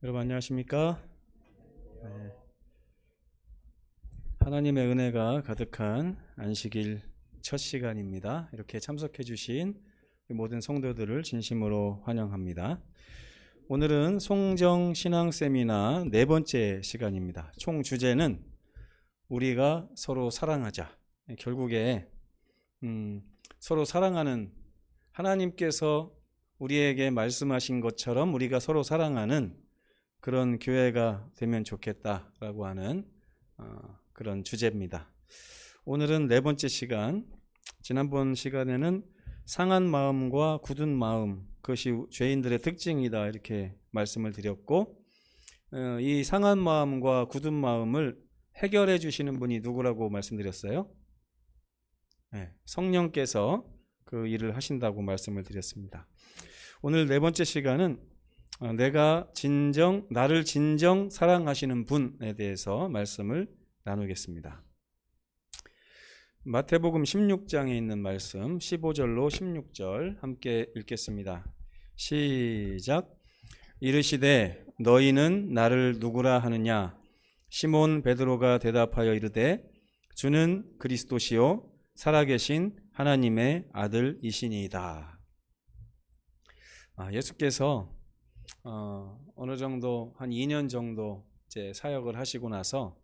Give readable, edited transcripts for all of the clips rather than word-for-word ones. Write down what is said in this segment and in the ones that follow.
여러분 안녕하십니까? 네, 하나님의 은혜가 가득한 안식일 첫 시간입니다. 이렇게 참석해 주신 모든 성도들을 진심으로 환영합니다. 오늘은 송정 신앙 세미나 네 번째 시간입니다. 총 주제는 우리가 서로 사랑하자. 결국에 서로 사랑하는, 하나님께서 우리에게 말씀하신 것처럼 우리가 서로 사랑하는 그런 교회가 되면 좋겠다라고 하는 그런 주제입니다. 오늘은 네 번째 시간, 지난번 시간에는 상한 마음과 굳은 마음, 그것이 죄인들의 특징이다 이렇게 말씀을 드렸고, 이 상한 마음과 굳은 마음을 해결해 주시는 분이 누구라고 말씀드렸어요? 네, 성령께서 그 일을 하신다고 말씀을 드렸습니다. 오늘 네 번째 시간은 나를 진정 사랑하시는 분에 대해서 말씀을 나누겠습니다. 마태복음 16장에 있는 말씀 15절로 16절 함께 읽겠습니다. 시작. 이르시되 너희는 나를 누구라 하느냐? 시몬 베드로가 대답하여 이르되 주는 그리스도시요 살아계신 하나님의 아들이시니이다. 예수께서 어느 정도 한 2년 정도 이제 사역을 하시고 나서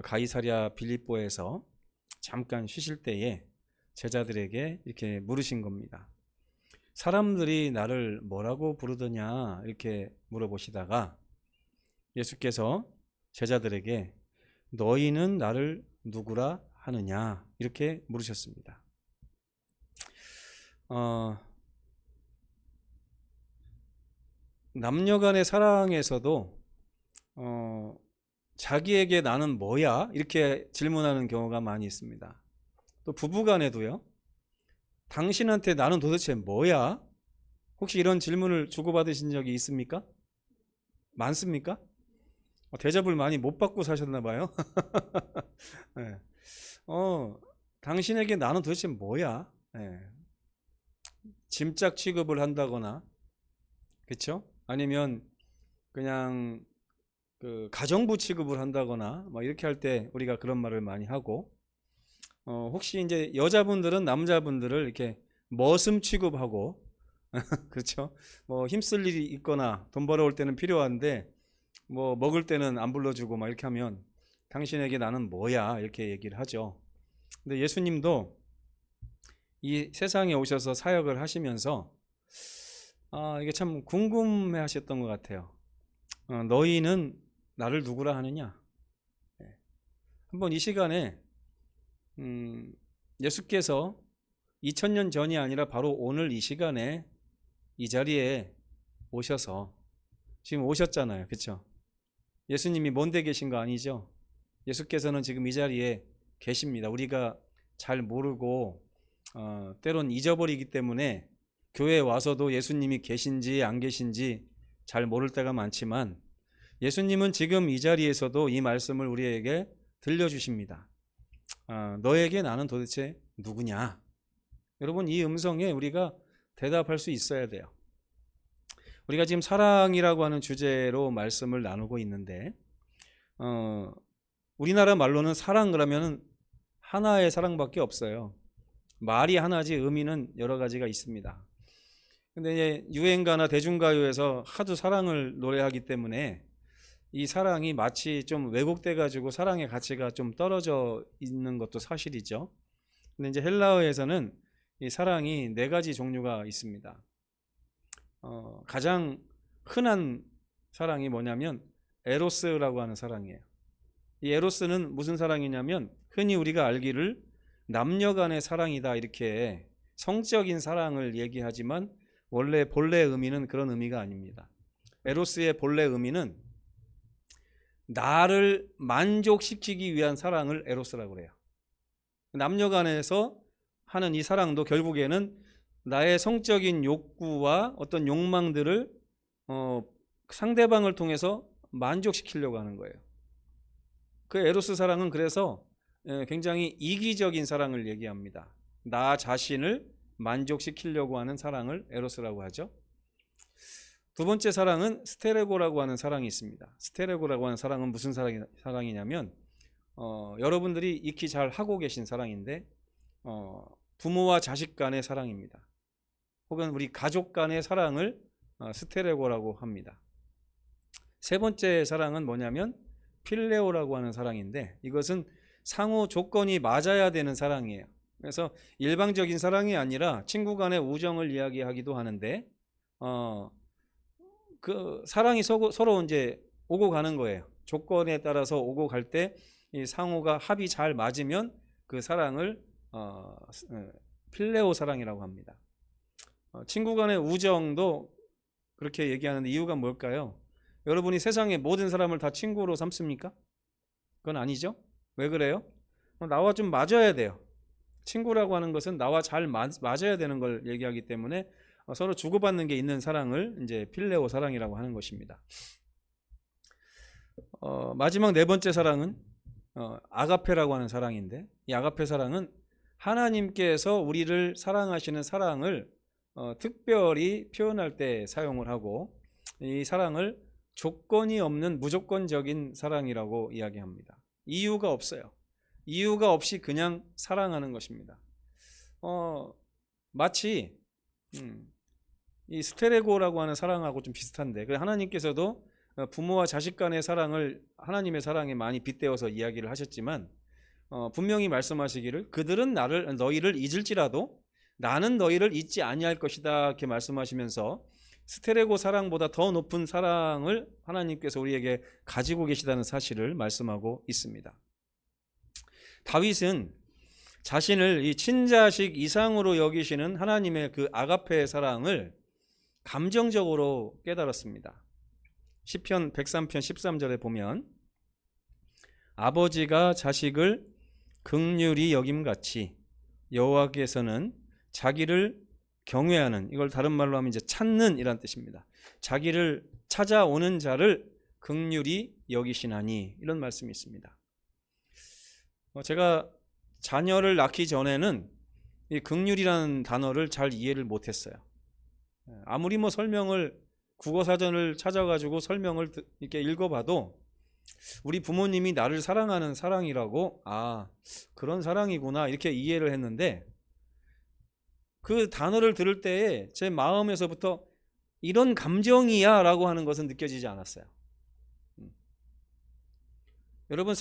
가이사랴 빌립보에서 잠깐 쉬실 때에 제자들에게 이렇게 물으신 겁니다. 사람들이 나를 뭐라고 부르더냐 이렇게 물어보시다가 예수께서 제자들에게 너희는 나를 누구라 하느냐 이렇게 물으셨습니다. 남녀 간의 사랑에서도 자기에게 나는 뭐야? 이렇게 질문하는 경우가 많이 있습니다. 또 부부 간에도요. 당신한테 나는 도대체 뭐야? 혹시 이런 질문을 주고받으신 적이 있습니까? 많습니까? 대접을 많이 못 받고 사셨나 봐요. 네. 당신에게 나는 도대체 뭐야? 네. 짐짝 취급을 한다거나, 그렇죠? 아니면 그냥 그 가정부 취급을 한다거나 막 이렇게 할 때 우리가 그런 말을 많이 하고, 혹시 이제 여자분들은 남자분들을 이렇게 머슴 취급하고 그렇죠? 뭐 힘쓸 일이 있거나 돈 벌어올 때는 필요한데 뭐 먹을 때는 안 불러주고 막 이렇게 하면 당신에게 나는 뭐야 이렇게 얘기를 하죠. 근데 예수님도 이 세상에 오셔서 사역을 하시면서 이게 참 궁금해 하셨던 것 같아요. 너희는 나를 누구라 하느냐? 한번 이 시간에 예수께서 2000년 전이 아니라 바로 오늘 이 시간에 이 자리에 오셔서 지금 오셨잖아요. 그렇죠? 예수님이 먼데 계신 거 아니죠? 예수께서는 지금 이 자리에 계십니다. 우리가 잘 모르고 때론 잊어버리기 때문에 교회에 와서도 예수님이 계신지 안 계신지 잘 모를 때가 많지만 예수님은 지금 이 자리에서도 이 말씀을 우리에게 들려주십니다. 너에게 나는 도대체 누구냐? 여러분, 이 음성에 우리가 대답할 수 있어야 돼요. 우리가 지금 사랑이라고 하는 주제로 말씀을 나누고 있는데 우리나라 말로는 사랑 그러면 하나의 사랑밖에 없어요. 말이 하나지 의미는 여러 가지가 있습니다. 근데 이제 유행가나 대중가요에서 하도 사랑을 노래하기 때문에 이 사랑이 마치 좀 왜곡돼 가지고 사랑의 가치가 좀 떨어져 있는 것도 사실이죠. 근데 이제 헬라어에서는 이 사랑이 네 가지 종류가 있습니다. 가장 흔한 사랑이 뭐냐면 에로스라고 하는 사랑이에요. 이 에로스는 무슨 사랑이냐면 흔히 우리가 알기를 남녀 간의 사랑이다 이렇게 성적인 사랑을 얘기하지만 원래 본래 의미는 그런 의미가 아닙니다. 에로스의 본래 의미는 나를 만족시키기 위한 사랑을 에로스라고 그래요. 남녀 간에서 하는 이 사랑도 결국에는 나의 성적인 욕구와 어떤 욕망들을 상대방을 통해서 만족시키려고 하는 거예요. 그 에로스 사랑은 그래서 굉장히 이기적인 사랑을 얘기합니다. 나 자신을 만족시키려고 하는 사랑을 에로스라고 하죠. 두 번째 사랑은 스테레고라고 하는 사랑이 있습니다. 스테레고라고 하는 사랑은 무슨 사랑이냐면 여러분들이 익히 잘 하고 계신 사랑인데 부모와 자식 간의 사랑입니다. 혹은 우리 가족 간의 사랑을 스테레고라고 합니다. 세 번째 사랑은 뭐냐면 필레오라고 하는 사랑인데 이것은 상호 조건이 맞아야 되는 사랑이에요. 그래서 일방적인 사랑이 아니라 친구 간의 우정을 이야기하기도 하는데 그 사랑이 서로 이제 오고 가는 거예요. 조건에 따라서 오고 갈 때 이 상호가 합이 잘 맞으면 그 사랑을 필레오 사랑이라고 합니다. 친구 간의 우정도 그렇게 얘기하는데 이유가 뭘까요? 여러분이 세상의 모든 사람을 다 친구로 삼습니까? 그건 아니죠. 왜 그래요? 나와 좀 맞아야 돼요. 친구라고 하는 것은 나와 잘 맞아야 되는 걸 얘기하기 때문에 서로 주고받는 게 있는 사랑을 이제 필레오 사랑이라고 하는 것입니다. 마지막 네 번째 사랑은 아가페라고 하는 사랑인데 이 아가페 사랑은 하나님께서 우리를 사랑하시는 사랑을 특별히 표현할 때 사용을 하고 이 사랑을 조건이 없는 무조건적인 사랑이라고 이야기합니다. 이유가 없어요. 이유가 없이 그냥 사랑하는 것입니다. 마치 이 스테레고라고 하는 사랑하고 좀 비슷한데 하나님께서도 부모와 자식 간의 사랑을 하나님의 사랑에 많이 빗대어서 이야기를 하셨지만 분명히 말씀하시기를 그들은 너희를 잊을지라도 나는 너희를 잊지 아니할 것이다 이렇게 말씀하시면서 스테레고 사랑보다 더 높은 사랑을 하나님께서 우리에게 가지고 계시다는 사실을 말씀하고 있습니다. 다윗은 자신을 이 친자식 이상으로 여기시는 하나님의 그 아가페의 사랑을 감정적으로 깨달았습니다. 시편 103편 13절에 보면 아버지가 자식을 긍휼히 여김같이 여호와께서는 자기를 경외하는, 이걸 다른 말로 하면 이제 찾는 이란 뜻입니다. 자기를 찾아오는 자를 긍휼히 여기시나니, 이런 말씀이 있습니다. 제가 자녀를 낳기 전에는 이 긍휼이라는 단어를 잘 이해를 못했어요. 아무리 설명을 국어사전을 찾아가지고 설명을 이렇게 읽어봐도 우리 부모님이 나를 사랑하는 사랑이라고, 그런 사랑이구나 이렇게 이해를 했는데 그 단어를 들을 때에 제 마음에서부터 이런 감정이야 라고 하는 것은 느껴지지 않았어요. 여러분,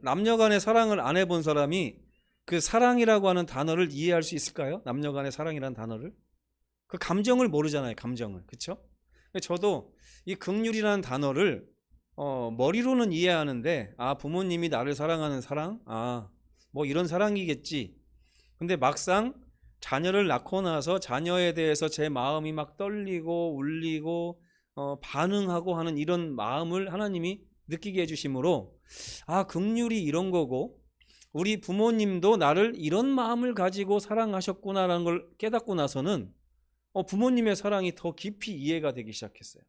남녀간의 사랑을 안 해본 사람이 그 사랑이라고 하는 단어를 이해할 수 있을까요? 남녀간의 사랑이라는 단어를? 그 감정을 모르잖아요. 감정을. 그렇죠? 저도 이 긍휼이라는 단어를 머리로는 이해하는데 부모님이 나를 사랑하는 사랑? 이런 사랑이겠지. 근데 막상 자녀를 낳고 나서 자녀에 대해서 제 마음이 막 떨리고 울리고 반응하고 하는 이런 마음을 하나님이 느끼게 해주심으로 긍휼이 이런 거고 우리 부모님도 나를 이런 마음을 가지고 사랑하셨구나라는 걸 깨닫고 나서는 부모님의 사랑이 더 깊이 이해가 되기 시작했어요.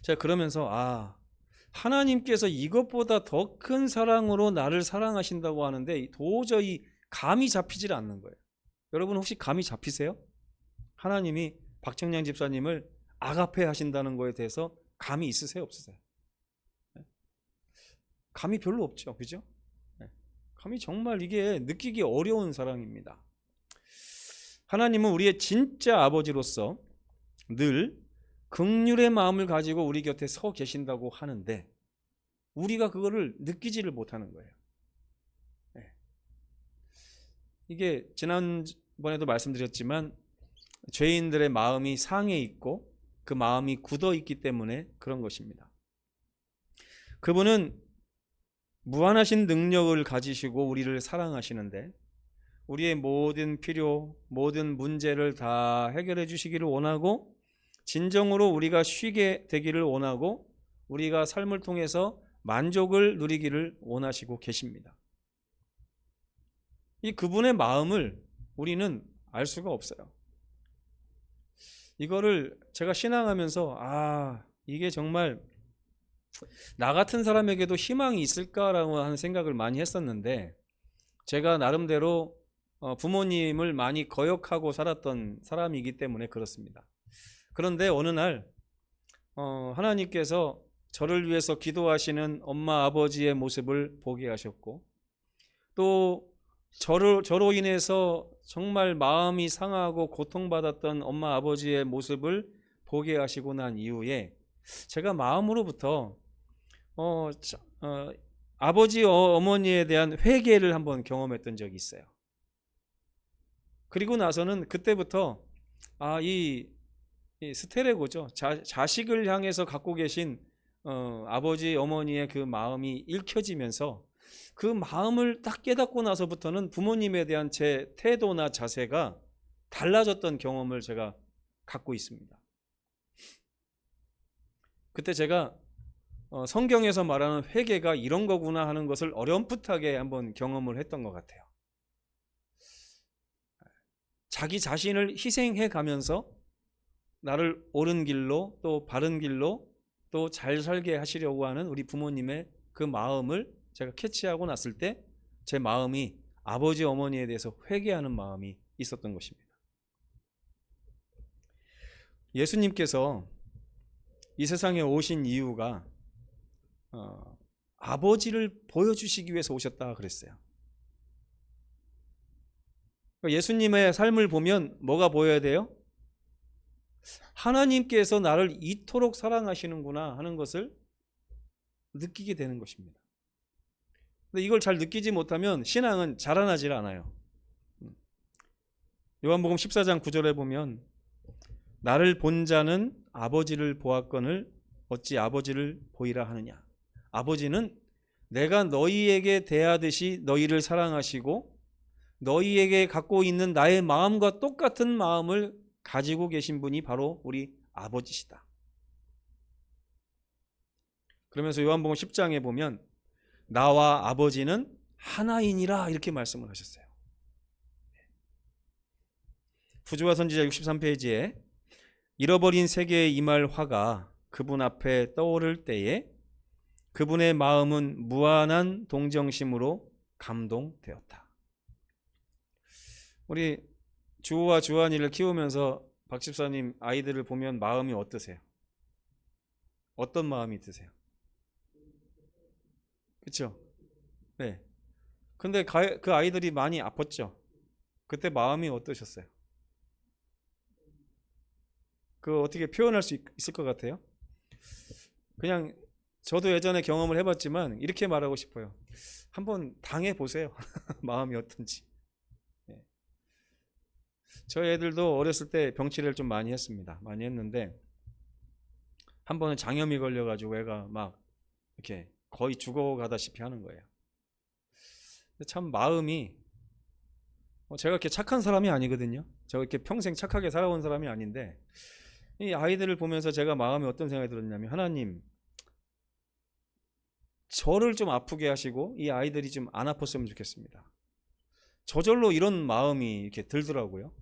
제가 그러면서 하나님께서 이것보다 더 큰 사랑으로 나를 사랑하신다고 하는데 도저히 감이 잡히질 않는 거예요. 여러분 혹시 감이 잡히세요? 하나님이 박정량 집사님을 아가페 하신다는 거에 대해서 감이 있으세요? 없으세요? 감이 별로 없죠. 그죠? 감이 정말 이게 느끼기 어려운 사랑입니다. 하나님은 우리의 진짜 아버지로서 늘 긍휼의 마음을 가지고 우리 곁에 서 계신다고 하는데 우리가 그거를 느끼지를 못하는 거예요. 이게 지난번에도 말씀드렸지만 죄인들의 마음이 상해 있고 그 마음이 굳어 있기 때문에 그런 것입니다. 그분은 무한하신 능력을 가지시고 우리를 사랑하시는데 우리의 모든 필요, 모든 문제를 다 해결해 주시기를 원하고 진정으로 우리가 쉬게 되기를 원하고 우리가 삶을 통해서 만족을 누리기를 원하시고 계십니다. 이 그분의 마음을 우리는 알 수가 없어요. 이거를 제가 신앙하면서 이게 정말 나 같은 사람에게도 희망이 있을까라고 하는 생각을 많이 했었는데 제가 나름대로 부모님을 많이 거역하고 살았던 사람이기 때문에 그렇습니다. 그런데 어느 날 하나님께서 저를 위해서 기도하시는 엄마 아버지의 모습을 보게 하셨고, 또 저로 인해서 정말 마음이 상하고 고통받았던 엄마 아버지의 모습을 보게 하시고 난 이후에 제가 마음으로부터 아버지 어머니에 대한 회개를 한번 경험했던 적이 있어요. 그리고 나서는 그때부터 이 스테레고죠. 자식을 향해서 갖고 계신 아버지 어머니의 그 마음이 읽혀지면서 그 마음을 딱 깨닫고 나서부터는 부모님에 대한 제 태도나 자세가 달라졌던 경험을 제가 갖고 있습니다. 그때 제가 성경에서 말하는 회개가 이런 거구나 하는 것을 어렴풋하게 한번 경험을 했던 것 같아요. 자기 자신을 희생해 가면서 나를 옳은 길로, 또 바른 길로, 또 잘 살게 하시려고 하는 우리 부모님의 그 마음을 제가 캐치하고 났을 때 제 마음이 아버지 어머니에 대해서 회개하는 마음이 있었던 것입니다. 예수님께서 이 세상에 오신 이유가 아버지를 보여주시기 위해서 오셨다 그랬어요. 예수님의 삶을 보면 뭐가 보여야 돼요? 하나님께서 나를 이토록 사랑하시는구나 하는 것을 느끼게 되는 것입니다. 근데 이걸 잘 느끼지 못하면 신앙은 자라나질 않아요. 요한복음 14장 9절에 보면 나를 본 자는 아버지를 보았거늘 어찌 아버지를 보이라 하느냐. 아버지는 내가 너희에게 대하듯이 너희를 사랑하시고 너희에게 갖고 있는 나의 마음과 똑같은 마음을 가지고 계신 분이 바로 우리 아버지시다. 그러면서 요한복음 10장에 보면 나와 아버지는 하나이니라 이렇게 말씀을 하셨어요. 부조와 선지자 63페이지에 잃어버린 세계에 임할 화가 그분 앞에 떠오를 때에 그분의 마음은 무한한 동정심으로 감동되었다. 우리 주호와 주한이를 키우면서 박 집사님 아이들을 보면 마음이 어떠세요? 어떤 마음이 드세요? 그렇죠? 네. 근데 그 아이들이 많이 아팠죠? 그때 마음이 어떠셨어요? 그 어떻게 표현할 수 있을 것 같아요? 그냥 저도 예전에 경험을 해봤지만 이렇게 말하고 싶어요. 한번 당해보세요. 마음이 어떤지. 네. 저희 애들도 어렸을 때 병치레를 좀 많이 했습니다. 많이 했는데 한 번은 장염이 걸려가지고 애가 막 이렇게 거의 죽어가다시피 하는 거예요. 참 마음이 제가 이렇게 착한 사람이 아니거든요. 제가 이렇게 평생 착하게 살아온 사람이 아닌데 이 아이들을 보면서 제가 마음에 어떤 생각이 들었냐면 하나님 저를 좀 아프게 하시고 이 아이들이 좀 안 아팠으면 좋겠습니다. 저절로 이런 마음이 이렇게 들더라고요.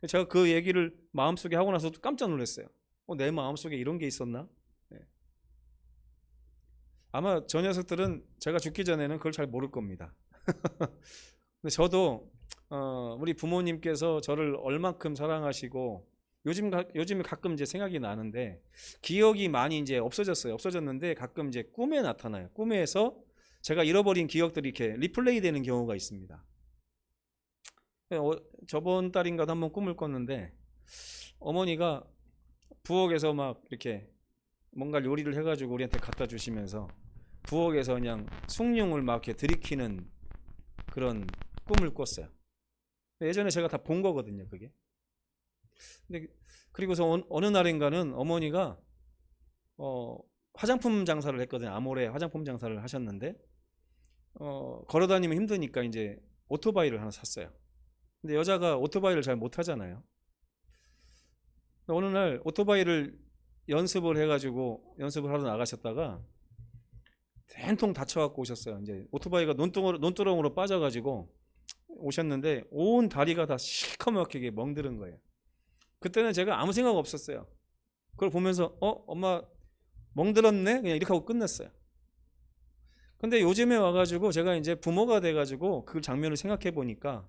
제가 그 얘기를 마음속에 하고 나서 깜짝 놀랐어요. 내 마음속에 이런 게 있었나? 네. 아마 저 녀석들은 제가 죽기 전에는 그걸 잘 모를 겁니다. 근데 저도 우리 부모님께서 저를 얼만큼 사랑하시고 요즘에 가끔 이제 생각이 나는데 기억이 많이 이제 없어졌어요. 없어졌는데 가끔 이제 꿈에 나타나요. 꿈에서 제가 잃어버린 기억들이 이렇게 리플레이 되는 경우가 있습니다. 저번 달인가도 한번 꿈을 꿨는데 어머니가 부엌에서 막 이렇게 뭔가 요리를 해가지고 우리한테 갖다 주시면서 부엌에서 그냥 숭늉을 막 이렇게 들이키는 그런 꿈을 꿨어요. 예전에 제가 다 본 거거든요, 그게. 근데 그리고서 어느 날인가는 어머니가 화장품 장사를 했거든요. 아모레 화장품 장사를 하셨는데 걸어다니면 힘드니까 이제 오토바이를 하나 샀어요. 근데 여자가 오토바이를 잘 못하잖아요. 어느 날 오토바이를 연습을 해가지고 연습을 하러 나가셨다가 된통 다쳐갖고 오셨어요. 이제 오토바이가 논두렁으로 빠져가지고 오셨는데 온 다리가 다 시커멓게 멍드는 거예요. 그때는 제가 아무 생각 없었어요. 그걸 보면서 엄마 멍들었네? 그냥 이렇게 하고 끝냈어요. 근데 요즘에 와가지고 제가 이제 부모가 돼가지고 그 장면을 생각해 보니까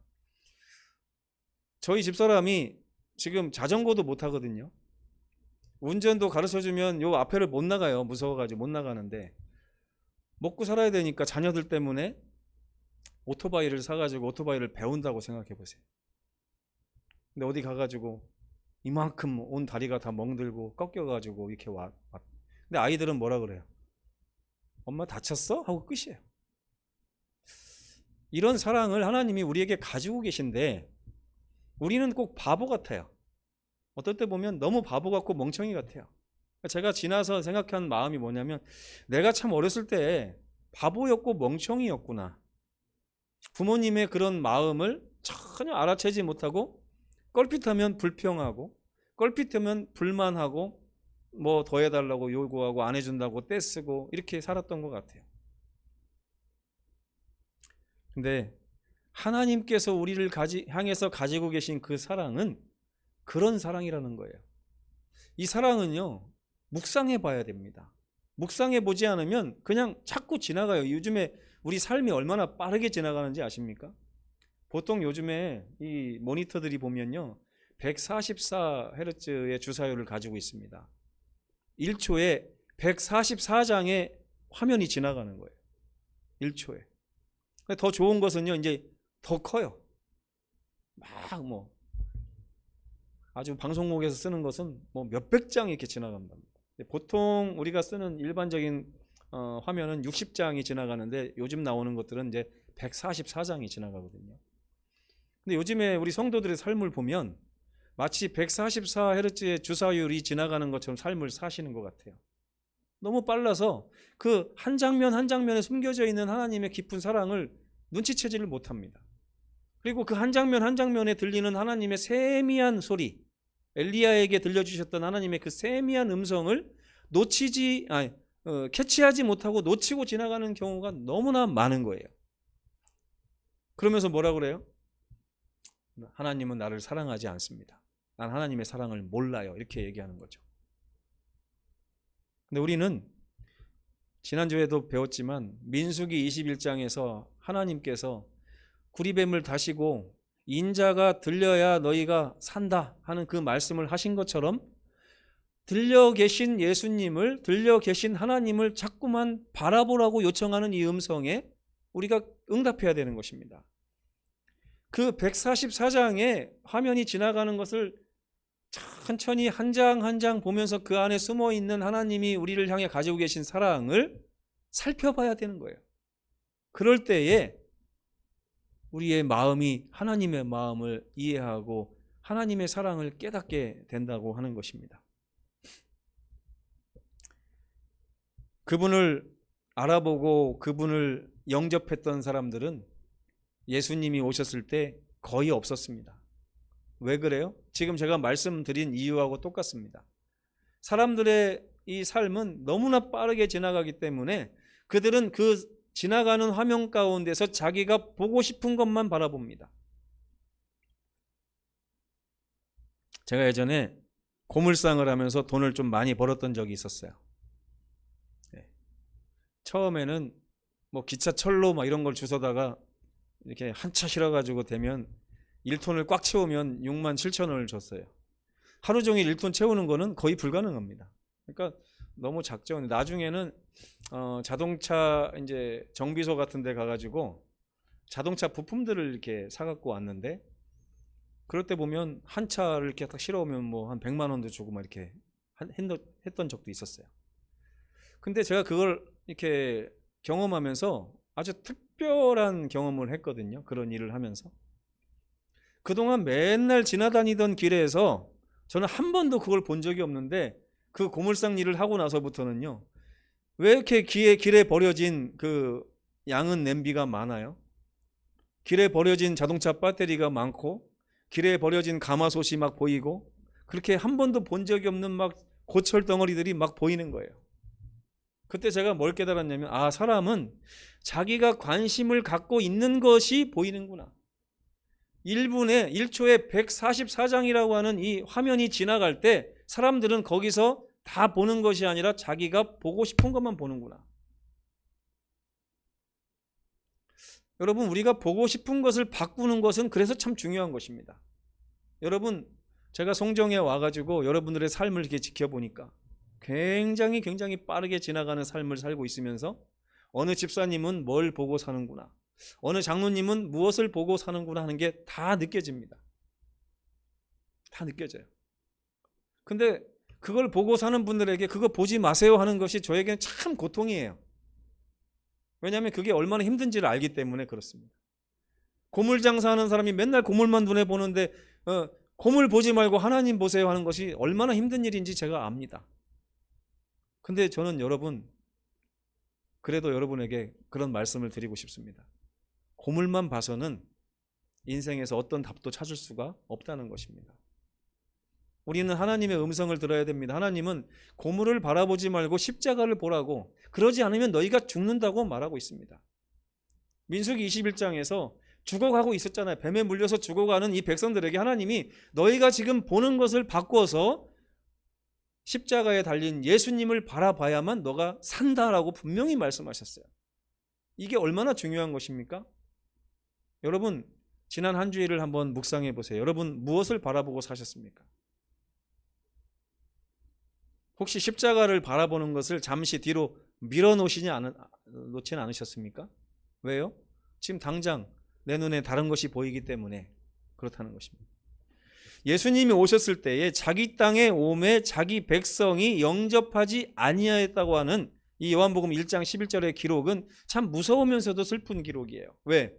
저희 집사람이 지금 자전거도 못 하거든요. 운전도 가르쳐주면 요 앞에를 못 나가요. 무서워가지고 못 나가는데 먹고 살아야 되니까 자녀들 때문에 오토바이를 사가지고 오토바이를 배운다고 생각해 보세요. 근데 어디 가가지고 이만큼 온 다리가 다 멍들고 꺾여가지고 이렇게 와. 근데 아이들은 뭐라 그래요? 엄마 다쳤어? 하고 끝이에요. 이런 사랑을 하나님이 우리에게 가지고 계신데 우리는 꼭 바보 같아요. 어떨 때 보면 너무 바보 같고 멍청이 같아요. 제가 지나서 생각한 마음이 뭐냐면 내가 참 어렸을 때 바보였고 멍청이였구나. 부모님의 그런 마음을 전혀 알아채지 못하고 껄핏하면 불평하고 껄핏하면 불만하고 뭐 더 해달라고 요구하고 안 해준다고 떼쓰고 이렇게 살았던 것 같아요. 근데 하나님께서 우리를 향해서 가지고 계신 그 사랑은 그런 사랑이라는 거예요. 이 사랑은요, 묵상해 봐야 됩니다. 묵상해 보지 않으면 그냥 자꾸 지나가요. 요즘에 우리 삶이 얼마나 빠르게 지나가는지 아십니까? 보통 요즘에 이 모니터들이 보면요, 144Hz의 주사율을 가지고 있습니다. 1초에 144장의 화면이 지나가는 거예요. 1초에. 더 좋은 것은요, 이제 더 커요. 막 뭐 아주 방송국에서 쓰는 것은 뭐 몇백 장 이렇게 지나간답니다. 보통 우리가 쓰는 일반적인 화면은 60장이 지나가는데 요즘 나오는 것들은 이제 144장이 지나가거든요. 근데 요즘에 우리 성도들의 삶을 보면 마치 144Hz의 주사율이 지나가는 것처럼 삶을 사시는 것 같아요. 너무 빨라서 그 한 장면 한 장면에 숨겨져 있는 하나님의 깊은 사랑을 눈치채지를 못합니다. 그리고 그 한 장면 한 장면에 들리는 하나님의 세미한 소리, 엘리야에게 들려주셨던 하나님의 그 세미한 음성을 캐치하지 못하고 놓치고 지나가는 경우가 너무나 많은 거예요. 그러면서 뭐라 그래요? 하나님은 나를 사랑하지 않습니다. 난 하나님의 사랑을 몰라요. 이렇게 얘기하는 거죠. 근데 우리는 지난주에도 배웠지만 민수기 21장에서 하나님께서 구리뱀을 다시고 인자가 들려야 너희가 산다 하는 그 말씀을 하신 것처럼 들려 계신 예수님을, 들려 계신 하나님을 자꾸만 바라보라고 요청하는 이 음성에 우리가 응답해야 되는 것입니다. 그 144장의 화면이 지나가는 것을 천천히 한 장 한 장 보면서 그 안에 숨어 있는 하나님이 우리를 향해 가지고 계신 사랑을 살펴봐야 되는 거예요. 그럴 때에 우리의 마음이 하나님의 마음을 이해하고 하나님의 사랑을 깨닫게 된다고 하는 것입니다. 그분을 알아보고 그분을 영접했던 사람들은 예수님이 오셨을 때 거의 없었습니다. 왜 그래요? 지금 제가 말씀드린 이유하고 똑같습니다. 사람들의 이 삶은 너무나 빠르게 지나가기 때문에 그들은 그 지나가는 화면 가운데서 자기가 보고 싶은 것만 바라봅니다. 제가 예전에 고물상을 하면서 돈을 좀 많이 벌었던 적이 있었어요. 처음에는 뭐 기차철로 막 이런 걸 주워다가 이렇게 한 차 실어가지고 되면 1톤을 꽉 채우면 6만 7천 원을 줬어요. 하루 종일 1톤 채우는 거는 거의 불가능합니다. 그러니까 너무 작죠. 나중에는 자동차 이제 정비소 같은 데 가가지고 자동차 부품들을 이렇게 사갖고 왔는데 그럴 때 보면 한 차를 이렇게 딱 실어오면 뭐 한 100만 원도 주고 막 이렇게 했던 적도 있었어요. 근데 제가 그걸 이렇게 경험하면서 아주 특별한 경험을 했거든요. 그런 일을 하면서. 그동안 맨날 지나다니던 길에서 저는 한 번도 그걸 본 적이 없는데 그 고물상 일을 하고 나서부터는요. 왜 이렇게 길에 버려진 그 양은 냄비가 많아요? 길에 버려진 자동차 배터리가 많고 길에 버려진 가마솥이 막 보이고 그렇게 한 번도 본 적이 없는 막 고철 덩어리들이 막 보이는 거예요. 그때 제가 뭘 깨달았냐면 사람은 자기가 관심을 갖고 있는 것이 보이는구나. 1초에 144장이라고 하는 이 화면이 지나갈 때 사람들은 거기서 다 보는 것이 아니라 자기가 보고 싶은 것만 보는구나. 여러분, 우리가 보고 싶은 것을 바꾸는 것은 그래서 참 중요한 것입니다. 여러분, 제가 송정에 와가지고 여러분들의 삶을 이렇게 지켜보니까 굉장히 빠르게 지나가는 삶을 살고 있으면서 어느 집사님은 뭘 보고 사는구나, 어느 장로님은 무엇을 보고 사는구나 하는 게 다 느껴집니다. 다 느껴져요. 근데 그걸 보고 사는 분들에게 그거 보지 마세요 하는 것이 저에게는 참 고통이에요. 왜냐하면 그게 얼마나 힘든지를 알기 때문에 그렇습니다. 고물 장사하는 사람이 맨날 고물만 눈에 보는데 고물 보지 말고 하나님 보세요 하는 것이 얼마나 힘든 일인지 제가 압니다. 근데 저는 그래도 여러분에게 그런 말씀을 드리고 싶습니다. 고물만 봐서는 인생에서 어떤 답도 찾을 수가 없다는 것입니다. 우리는 하나님의 음성을 들어야 됩니다. 하나님은 고물을 바라보지 말고 십자가를 보라고, 그러지 않으면 너희가 죽는다고 말하고 있습니다. 민수기 21장에서 죽어가고 있었잖아요. 뱀에 물려서 죽어가는 이 백성들에게 하나님이 너희가 지금 보는 것을 바꿔서 십자가에 달린 예수님을 바라봐야만 너가 산다라고 분명히 말씀하셨어요. 이게 얼마나 중요한 것입니까? 여러분, 지난 한 주일을 한번 묵상해 보세요. 여러분 무엇을 바라보고 사셨습니까? 혹시 십자가를 바라보는 것을 잠시 뒤로 놓지는 않으셨습니까? 왜요? 지금 당장 내 눈에 다른 것이 보이기 때문에 그렇다는 것입니다. 예수님이 오셨을 때에 자기 땅에 오매 자기 백성이 영접하지 아니하였다고 하는 이 요한복음 1장 11절의 기록은 참 무서우면서도 슬픈 기록이에요. 왜?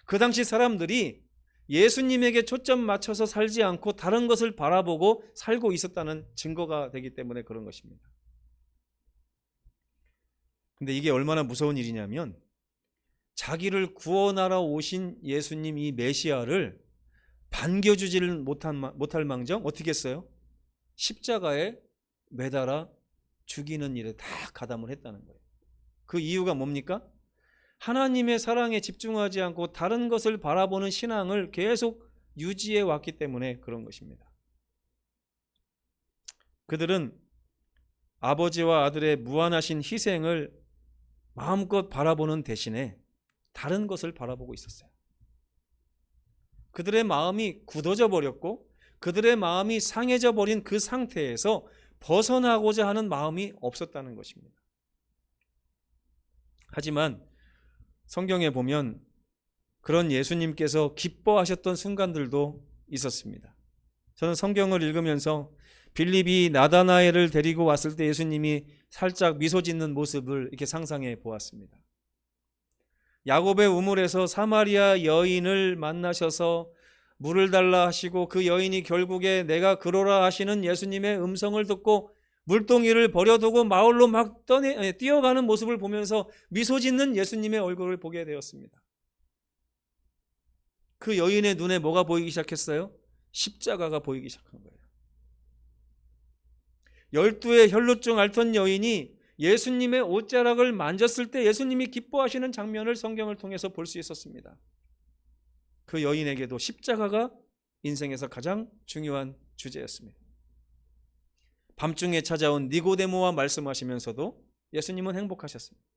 그 당시 사람들이 예수님에게 초점 맞춰서 살지 않고 다른 것을 바라보고 살고 있었다는 증거가 되기 때문에 그런 것입니다. 근데 이게 얼마나 무서운 일이냐면 자기를 구원하러 오신 예수님 이 메시아를 반겨주지를 못할 망정 어떻게 했어요? 십자가에 매달아 죽이는 일에 다 가담을 했다는 거예요. 그 이유가 뭡니까? 하나님의 사랑에 집중하지 않고 다른 것을 바라보는 신앙을 계속 유지해 왔기 때문에 그런 것입니다. 그들은 아버지와 아들의 무한하신 희생을 마음껏 바라보는 대신에 다른 것을 바라보고 있었어요. 그들의 마음이 굳어져 버렸고 그들의 마음이 상해져 버린 그 상태에서 벗어나고자 하는 마음이 없었다는 것입니다. 하지만 성경에 보면 그런 예수님께서 기뻐하셨던 순간들도 있었습니다. 저는 성경을 읽으면서 빌립이 나다나엘을 데리고 왔을 때 예수님이 살짝 미소 짓는 모습을 이렇게 상상해 보았습니다. 야곱의 우물에서 사마리아 여인을 만나셔서 물을 달라 하시고 그 여인이 결국에 내가 그러라 하시는 예수님의 음성을 듣고 물동이를 버려두고 마을로 막 뛰어가는 모습을 보면서 미소 짓는 예수님의 얼굴을 보게 되었습니다. 그 여인의 눈에 뭐가 보이기 시작했어요? 십자가가 보이기 시작한 거예요. 12의 혈루증 앓던 여인이 예수님의 옷자락을 만졌을 때 예수님이 기뻐하시는 장면을 성경을 통해서 볼 수 있었습니다. 그 여인에게도 십자가가 인생에서 가장 중요한 주제였습니다. 밤중에 찾아온 니고데모와 말씀하시면서도 예수님은 행복하셨습니다.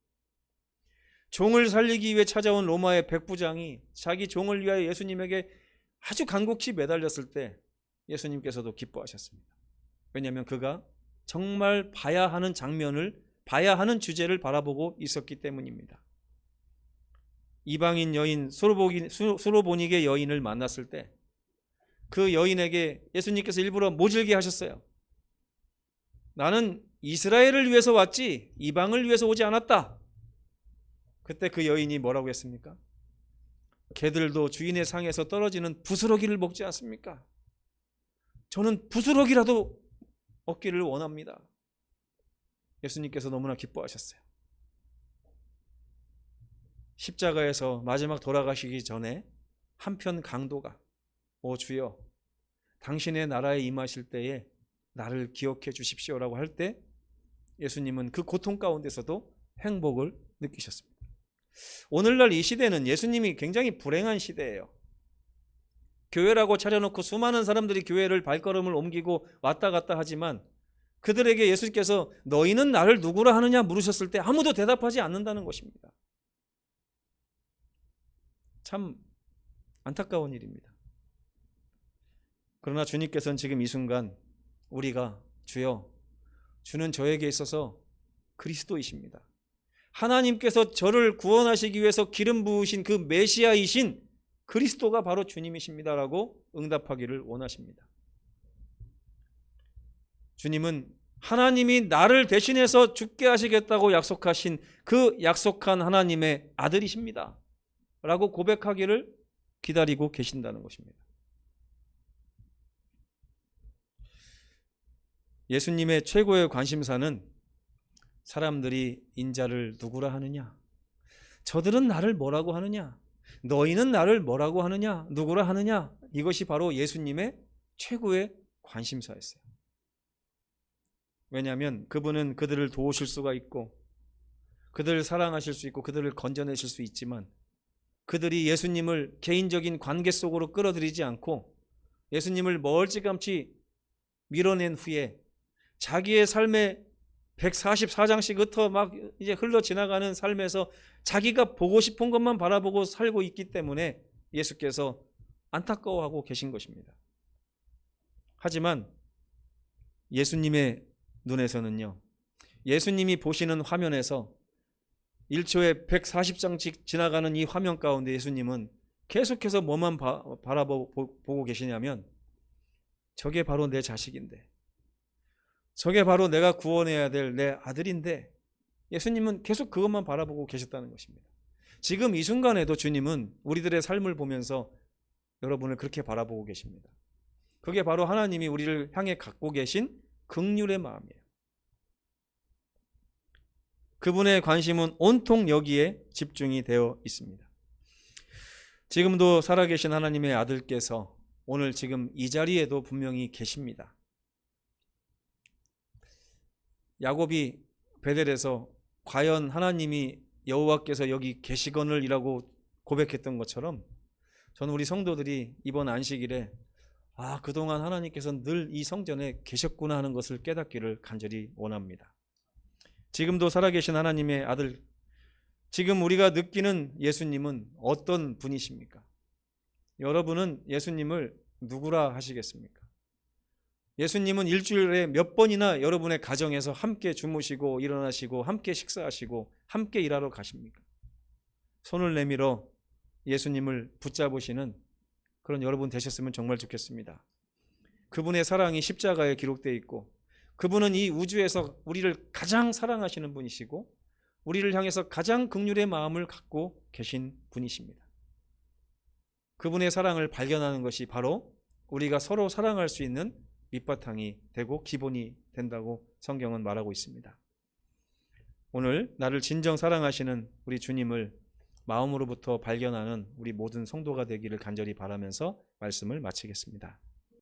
종을 살리기 위해 찾아온 로마의 백부장이 자기 종을 위하여 예수님에게 아주 간곡히 매달렸을 때 예수님께서도 기뻐하셨습니다. 왜냐하면 그가 정말 봐야 하는 장면을, 봐야 하는 주제를 바라보고 있었기 때문입니다. 이방인 여인 수로보니게 여인을 만났을 때 그 여인에게 예수님께서 일부러 모질게 하셨어요. 나는 이스라엘을 위해서 왔지 이방을 위해서 오지 않았다. 그때 그 여인이 뭐라고 했습니까? 개들도 주인의 상에서 떨어지는 부스러기를 먹지 않습니까? 저는 부스러기라도 얻기를 원합니다. 예수님께서 너무나 기뻐하셨어요. 십자가에서 마지막 돌아가시기 전에 한편 강도가 오 주여 당신의 나라에 임하실 때에 나를 기억해 주십시오라고 할 때 예수님은 그 고통 가운데서도 행복을 느끼셨습니다. 오늘날 이 시대는 예수님이 굉장히 불행한 시대예요. 교회라고 차려놓고 수많은 사람들이 교회를 발걸음을 옮기고 왔다 갔다 하지만 그들에게 예수님께서 너희는 나를 누구라 하느냐 물으셨을 때 아무도 대답하지 않는다는 것입니다. 참 안타까운 일입니다. 그러나 주님께서는 지금 이 순간 우리가 주여, 주는 저에게 있어서 그리스도이십니다. 하나님께서 저를 구원하시기 위해서 기름 부으신 그 메시아이신 그리스도가 바로 주님이십니다라고 응답하기를 원하십니다. 주님은 하나님이 나를 대신해서 죽게 하시겠다고 약속하신 그 약속한 하나님의 아들이십니다 라고 고백하기를 기다리고 계신다는 것입니다. 예수님의 최고의 관심사는 사람들이 인자를 누구라 하느냐, 저들은 나를 뭐라고 하느냐, 너희는 나를 뭐라고 하느냐, 누구라 하느냐, 이것이 바로 예수님의 최고의 관심사였어요. 왜냐하면 그분은 그들을 도우실 수가 있고 그들을 사랑하실 수 있고 그들을 건져내실 수 있지만, 그들이 예수님을 개인적인 관계 속으로 끌어들이지 않고 예수님을 멀찌감치 밀어낸 후에 자기의 삶에 144장씩 흩어 막 이제 흘러 지나가는 삶에서 자기가 보고 싶은 것만 바라보고 살고 있기 때문에 예수께서 안타까워하고 계신 것입니다. 하지만 예수님의 눈에서는요, 예수님이 보시는 화면에서 1초에 140장씩 지나가는 이 화면 가운데 예수님은 계속해서 뭐만 바라보고 계시냐면, 저게 바로 내 자식인데, 저게 바로 내가 구원해야 될 내 아들인데, 예수님은 계속 그것만 바라보고 계셨다는 것입니다. 지금 이 순간에도 주님은 우리들의 삶을 보면서 여러분을 그렇게 바라보고 계십니다. 그게 바로 하나님이 우리를 향해 갖고 계신 긍휼의 마음이에요. 그분의 관심은 온통 여기에 집중이 되어 있습니다. 지금도 살아계신 하나님의 아들께서 오늘 지금 이 자리에도 분명히 계십니다. 야곱이 베델에서 과연 하나님이 여호와께서 여기 계시거늘이라고 고백했던 것처럼, 저는 우리 성도들이 이번 안식일에 그동안 하나님께서 늘 이 성전에 계셨구나 하는 것을 깨닫기를 간절히 원합니다. 지금도 살아계신 하나님의 아들, 지금 우리가 느끼는 예수님은 어떤 분이십니까? 여러분은 예수님을 누구라 하시겠습니까? 예수님은 일주일에 몇 번이나 여러분의 가정에서 함께 주무시고 일어나시고 함께 식사하시고 함께 일하러 가십니까? 손을 내밀어 예수님을 붙잡으시는 그런 여러분 되셨으면 정말 좋겠습니다. 그분의 사랑이 십자가에 기록되어 있고, 그분은 이 우주에서 우리를 가장 사랑하시는 분이시고 우리를 향해서 가장 긍휼의 마음을 갖고 계신 분이십니다. 그분의 사랑을 발견하는 것이 바로 우리가 서로 사랑할 수 있는 밑바탕이 되고 기본이 된다고 성경은 말하고 있습니다. 오늘 나를 진정 사랑하시는 우리 주님을 마음으로부터 발견하는 우리 모든 성도가 되기를 간절히 바라면서 말씀을 마치겠습니다.